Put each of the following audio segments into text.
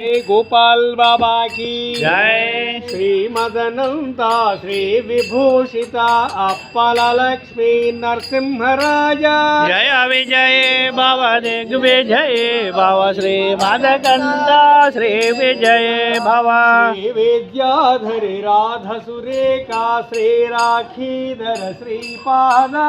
गोपाल बाबा की जय। श्री मदनंता श्री विभूषिता अप्पला लक्ष्मी नरसिंहराजा जय विजय बाबा दिग्विजय बाबा श्री माधकंदा श्री विजय बाबा श्री विद्याधरी राधा सुरेखा श्री राखीधर श्रीपादा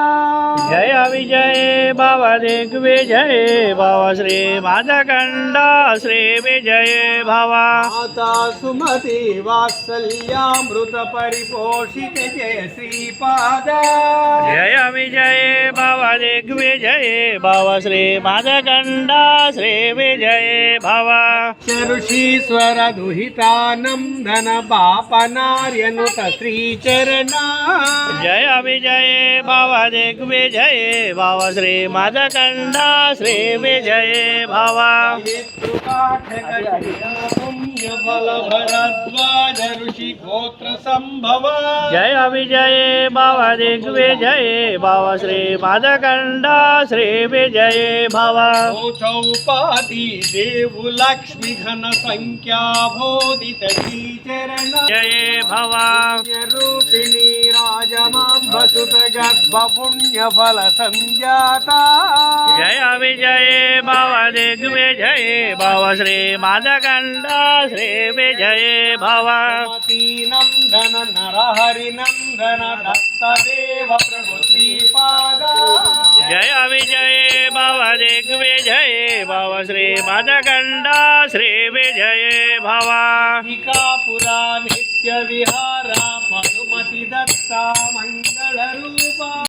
जय विजय बाबा दिग्विजय बाबा श्री माधकंदा श्री विजय भावा माता सुमती वात्सल्यामृत परिपोषित जय श्रीपादा जय विजय बाबा दिग्विजय बाबा श्री माधकंडा श्री विजय भावा ऋषीश्वर दुहितानंदन बापनार्यनुत श्रीचरणा जय विजय बाबा दिग्विजय बाबा श्री माधकंडा श्री विजय भावा पुण्यफल भरद्वाज ऋषि गोत्र संभव जय विजय बाबा दिग्विजय बाबा श्री माधकंडा श्री विजय भावा चौपाती देव लक्ष्मी घन संख्या बोधित श्रीचरण जय भावा रूपिणी राजमांबसुत गर्भ पुण्यफल संजाता जय विजय बाबा दिग्विजय बाबा श्री माधकंडा श्री विजय भावा नंदन नरहरि नंदन दत्तदेव प्रभु श्रीपादा जय विजय बाबा दिग्विजय बाबा श्री माधकंडा श्री विजय भावा पुरा नित्य विहारा मधुमती दत्ता मंगल रूपा